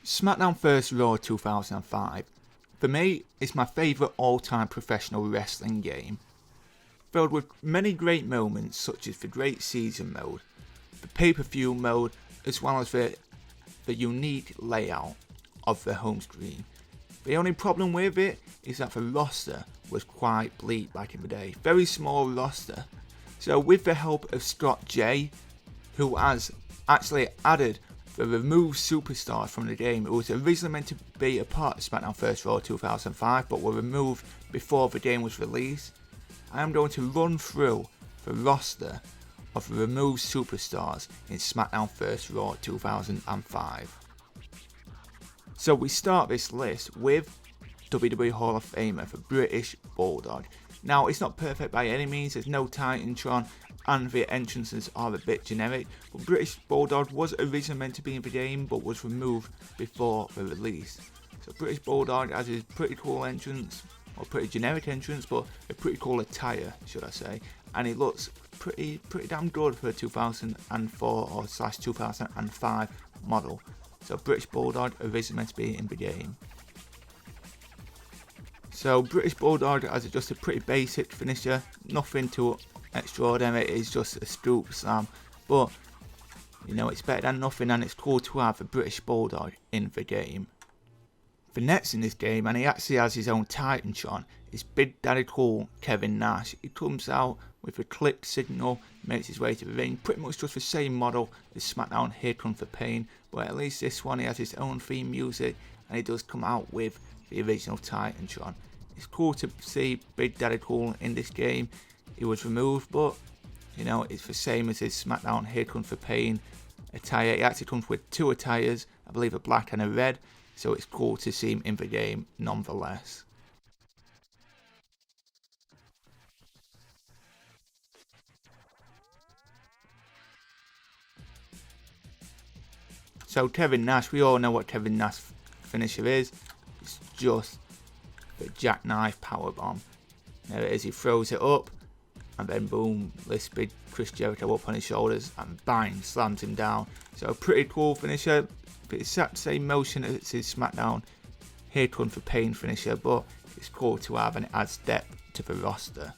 SmackDown vs. Raw 2005. For me, it's my favourite all-time professional wrestling game. Filled with many great moments such as the Great Season mode, the pay-per-view mode, as well as the unique layout of the home screen. The only problem with it is that the roster was quite bleak back in the day. Very small roster. So with the help of ScottJay, who has actually added the removed superstars from the game, it was originally meant to be a part of SmackDown vs. Raw 2005 but were removed before the game was released. I am going to run through the roster of the removed superstars in SmackDown vs. Raw 2005. So we start this list with WWE Hall of Famer, the British Bulldog. Now it's not perfect by any means, there's no Titantron and the entrances are a bit generic, but British Bulldog was originally meant to be in the game but was removed before the release. So British Bulldog has his pretty cool entrance, or pretty generic entrance, but a pretty cool attire, should I say, and he looks pretty damn good for a 2004 or /2005 model. So British Bulldog originally meant to be in the game. So British Bulldog has just a pretty basic finisher, nothing too extraordinary, it's just a scoop slam, but you know, it's better than nothing, and it's cool to have a British Bulldog in the game. The next in this game, and he actually has his own Titantron, is Big Daddy Cool Kevin Nash. He comes out with a click signal, makes his way to the ring, pretty much just the same model as SmackDown Here Comes the Pain, but at least this one he has his own theme music and he does come out with the original Titantron. It's cool to see Big Daddy Cool in this game. He was removed, but you know, it's the same as his SmackDown Here Comes the Pain attire. He actually comes with two attires, I believe a black and a red, so it's cool to see him in the game nonetheless. So Kevin Nash, we all know what Kevin Nash finisher is. It's just the jackknife powerbomb. There it is, he throws it up, and then boom, lifts big Chris Jericho up on his shoulders, and bang, slams him down. So a pretty cool finisher. The exact same motion as his SmackDown Here Comes the Pain finisher, but it's cool to have and it adds depth to the roster.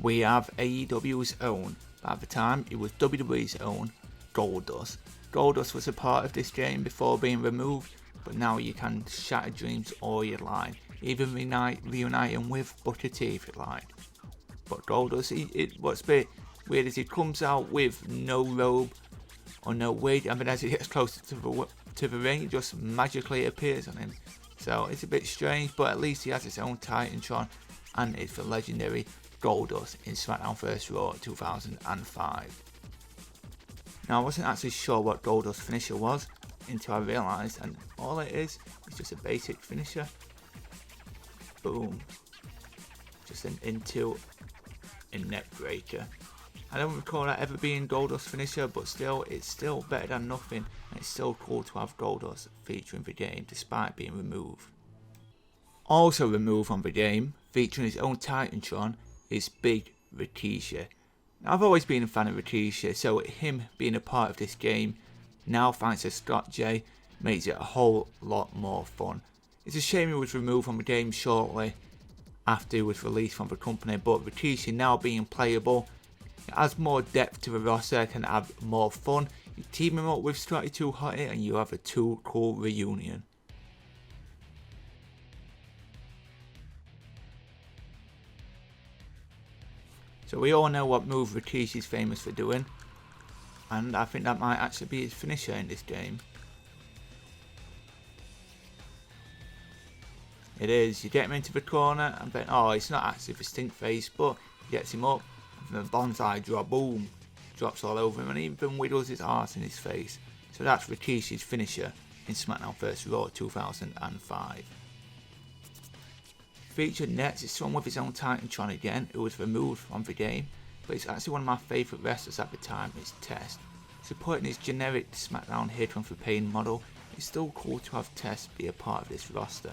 We have AEW's own, but at the time it was WWE's own, Goldust. Goldust was a part of this game before being removed, but now you can shatter dreams all you like, even reunite him with Booker T if you like. But Goldust, what's a bit weird is he comes out with no robe or no wig, and then as he gets closer to the ring, it just magically appears on him. So it's a bit strange, but at least he has his own Titantron, and it's the legendary Goldust in SmackDown vs. Raw 2005. Now I wasn't actually sure what Goldust's finisher was until I realised, and all it is just a basic finisher. Boom. Just an into a neck breaker. I don't recall that ever being Goldust's finisher, but still, it's still better than nothing, and it's still cool to have Goldust featuring the game despite being removed. Also removed from the game, featuring his own Titantron, is Big Rikishi. Now I've always been a fan of Rikishi, so him being a part of this game, now thanks to ScottJay, makes it a whole lot more fun. It's a shame he was removed from the game shortly after he was released from the company, but Rikishi now being playable, it adds more depth to the roster, can have more fun. You team him up with Scotty 2 Hottie and you have a too cool reunion. So we all know what move Rikishi's famous for doing, and I think that might actually be his finisher in this game. It is, you get him into the corner and then, oh, it's not actually the stink face, but he gets him up, and the bonsai drop, boom, drops all over him and even wiggles his arse in his face. So that's Rikishi's finisher in SmackDown vs. Raw 2005. Featured next is someone with his own Titantron again, who was removed from the game, but it's actually one of my favourite wrestlers at the time, it's Test. Supporting his generic SmackDown Here Comes the Pain model, it's still cool to have Test be a part of this roster.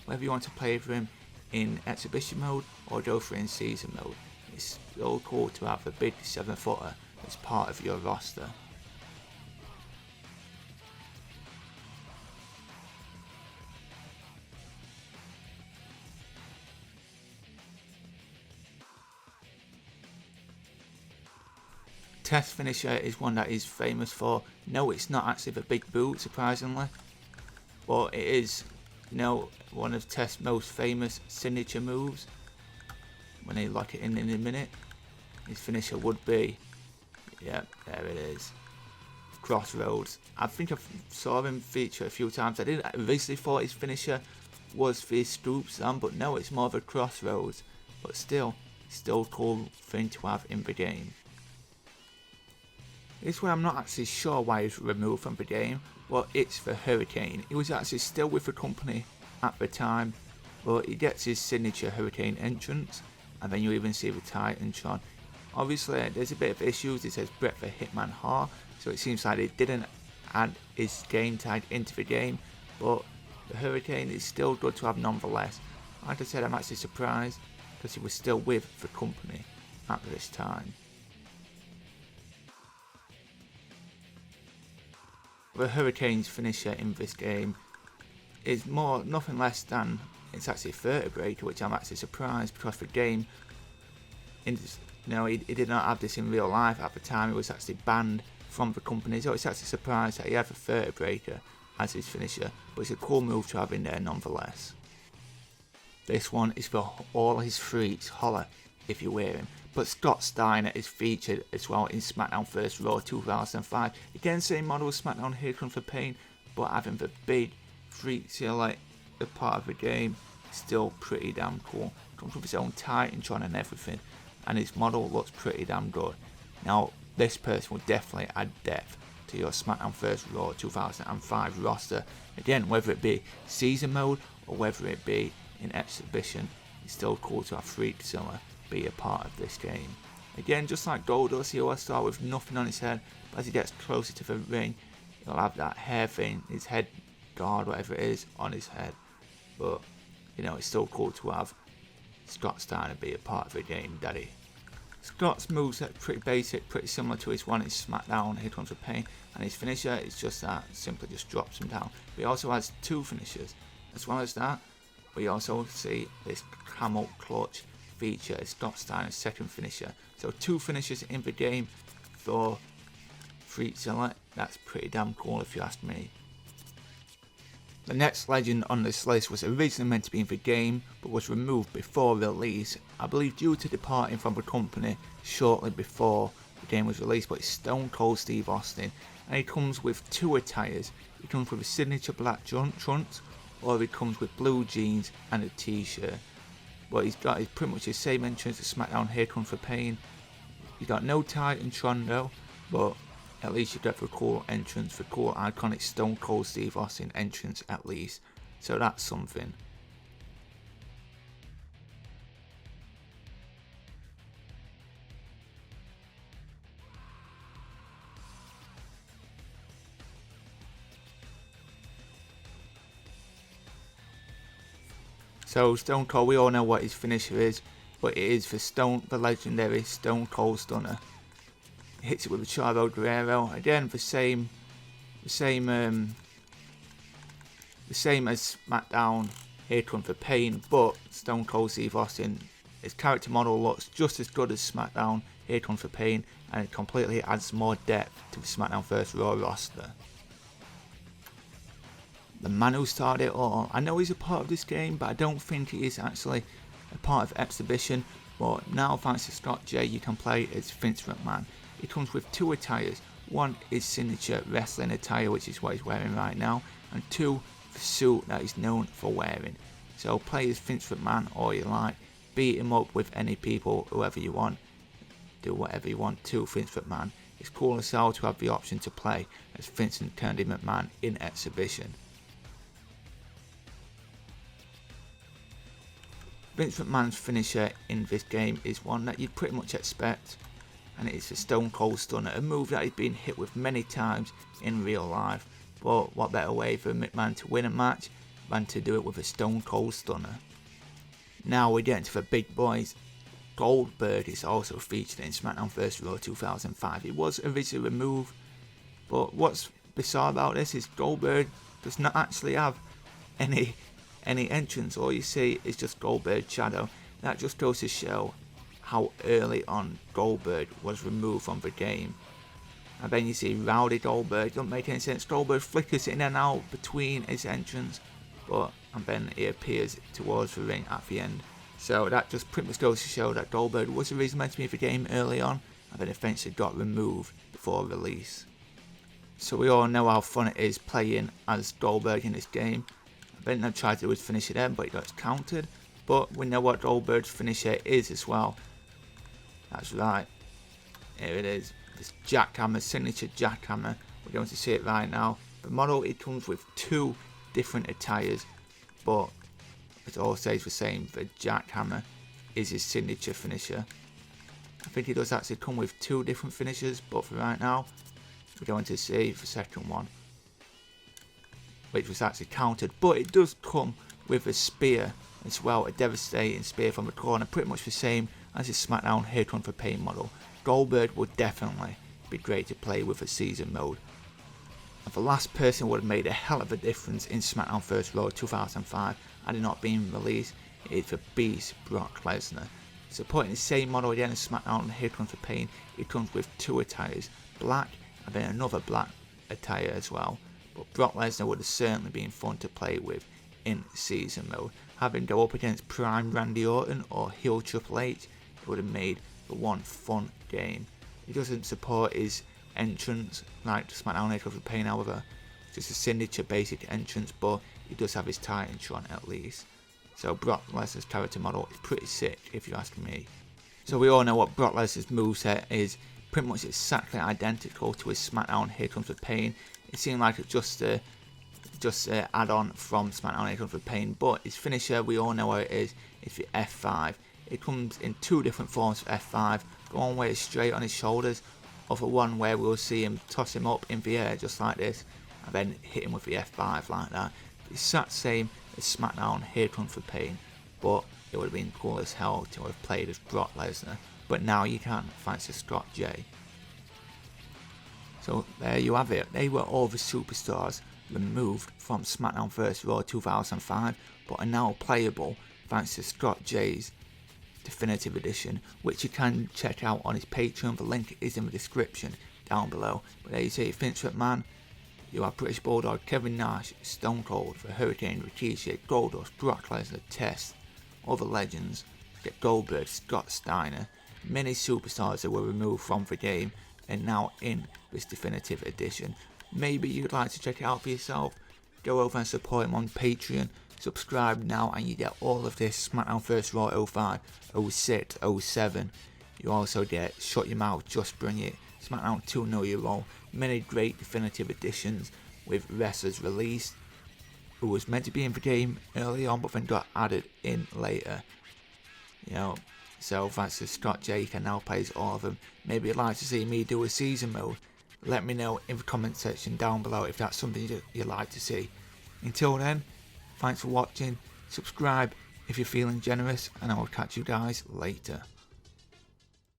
Whether you want to play for him in exhibition mode or go for in season mode, it's still cool to have a big 7-footer as part of your roster. Test finisher is one that he's famous for. No, it's not actually the big boot, surprisingly, but it is, you know, one of Test's most famous signature moves. When they lock it in a minute, his finisher would be, yeah, there it is, Crossroads. I think I saw him feature a few times. I originally thought his finisher was the scoop slam, but no, it's more of a Crossroads. But still a cool thing to have in the game. This one I'm not actually sure why he was removed from the game, but it's the Hurricane. He was actually still with the company at the time, but he gets his signature Hurricane entrance, and then you even see the Titantron. Obviously there's a bit of issues. It says BRET for HITMAN HART, so it seems like they didn't add his game tag into the game, but the Hurricane is still good to have nonetheless. Like I said, I'm actually surprised because he was still with the company at this time. The Hurricane's finisher in this game is nothing less than, it's actually a vertebrator, which I'm actually surprised because the game, he did not have this in real life at the time. It was actually banned from the company, so it's actually surprised that he had a vertebrator as his finisher, but it's a cool move to have in there nonetheless. This one is for all his freaks, holla if you wear him. But Scott Steiner is featured as well in SmackDown First Raw 2005. Again, same model as SmackDown Here Comes the Pain, but having the big freak seal like the part of the game, still pretty damn cool. Comes with his own Titantron and everything, and his model looks pretty damn good. Now, this person will definitely add depth to your SmackDown First Raw 2005 roster. Again, whether it be season mode or whether it be in exhibition, it's still cool to have Freakzilla be a part of this game. Again, just like Goldust, he'll start with nothing on his head, but as he gets closer to the ring, he'll have that hair thing, his head guard, whatever it is, on his head. But, you know, it's still cool to have Scott Steiner be a part of the game, daddy. Scott's moveset pretty basic, pretty similar to his one in SmackDown, Here Comes the Pain, and his finisher is just that, simply just drops him down. But he also has two finishers. As well as that, we also see this camel clutch feature as Scott Steiner's second finisher. So two finishers in the game for Freakzilla. That's pretty damn cool if you ask me. The next legend on this list was originally meant to be in the game, but was removed before release, I believe due to departing from the company shortly before the game was released, but it's Stone Cold Steve Austin, and he comes with two attires. He comes with a signature black trunks, or he comes with blue jeans and a t-shirt. But he's got pretty much the same entrance as SmackDown Here Comes the Pain. He's got no Titantron though, but at least you get the cool entrance, the cool iconic Stone Cold Steve Austin entrance at least. So that's something. So Stone Cold, we all know what his finisher is, but it is the legendary Stone Cold Stunner. He hits it with a Chavo Guerrero. Again, the same as SmackDown Here Comes the Pain, but Stone Cold Steve Austin, his character model looks just as good as SmackDown Here Comes the Pain, and it completely adds more depth to the SmackDown First Raw roster. The man who started it all. I know he's a part of this game, but I don't think he is actually a part of exhibition. But now, thanks to Scott J, you can play as Vince McMahon. He comes with two attires. One is signature wrestling attire, which is what he's wearing right now, and two, the suit that he's known for wearing. So play as Vince McMahon all you like, beat him up with any people, whoever you want, do whatever you want to Vince McMahon. It's cool as hell to have the option to play as Vince and Kennedy McMahon in exhibition. Vince McMahon's finisher in this game is one that you'd pretty much expect, and it's a Stone Cold Stunner, a move that he's been hit with many times in real life, but what better way for McMahon to win a match than to do it with a Stone Cold Stunner. Now we get into the big boys. Goldberg is also featured in SmackDown First Raw 2005. It was originally removed, but what's bizarre about this is Goldberg does not actually have any entrance. All you see is just Goldberg's shadow. That just goes to show how early on Goldberg was removed from the game. And then you see Rowdy Goldberg. Doesn't make any sense. Goldberg flickers in and out between his entrance, and then he appears towards the ring at the end. So that just pretty much goes to show that Goldberg was originally meant to be in the game early on, and then eventually got removed before release. So we all know how fun it is playing as Goldberg in this game. Then I tried to do his finisher then, but he got countered. But we know what Goldberg's finisher is as well. That's right. Here it is. This jackhammer, signature jackhammer. We're going to see it right now. The model, it comes with 2 different attires, but it all stays the same. The jackhammer is his signature finisher. I think he does actually come with 2 different finishers, but for right now, we're going to see the second one, which was actually countered. But it does come with a spear as well, a devastating spear from the corner, pretty much the same as his Smackdown Hitman for Pain model. Goldberg would definitely be great to play with a season mode. And the last person who would have made a hell of a difference in SmackDown First Raw 2005 had it not been released is the Beast Brock Lesnar. Supporting the same model again as SmackDown Hitman for Pain, it comes with 2 attires, black and then another black attire as well. But Brock Lesnar would have certainly been fun to play with in season mode. Having go up against Prime Randy Orton or heel Triple H, it would have made for one fun game. He doesn't support his entrance like SmackDown Hitman for Pain, however, just a signature basic entrance, but he does have his Titantron at least. So Brock Lesnar's character model is pretty sick if you ask me. So we all know what Brock Lesnar's moveset is, pretty much exactly identical to his Smackdown Hitman for Pain. It seemed like it's just a add-on from SmackDown Hitman for Pain, but his finisher, we all know what it is. It's the F5. It comes in 2 different forms for F5. One where it's straight on his shoulders, or for one where we'll see him toss him up in the air just like this, and then hit him with the F5 like that. It's that same as SmackDown Hitman for Pain, but it would have been cool as hell to have played as Brock Lesnar. But now you can, thanks to Scott J. So there you have it. They were all the superstars removed from SmackDown First Raw 2005, but are now playable thanks to Scott J's Definitive Edition, which you can check out on his Patreon. The link is in the description down below. But there you see Vince McMahon, you have British Bulldog, Kevin Nash, Stone Cold, the Hurricane, Rikishi, Goldust, Brock Lesnar, Test, all the legends, get Goldberg, Scott Steiner, many superstars that were removed from the game and now in this Definitive Edition. Maybe you'd like to check it out for yourself. Go over and support him on Patreon. Subscribe now and you get all of this SmackDown First Raw 05, 06, 07. You also get Shut Your Mouth, Just Bring It, SmackDown 2 Know Your Role. Many great Definitive Editions with wrestlers released who was meant to be in the game early on but then got added in later. So thanks to Scott J, you can now play all of them. Maybe you'd like to see me do a season mode. Let me know in the comment section down below if that's something you'd like to see. Until then, thanks for watching. Subscribe if you're feeling generous, and I will catch you guys later.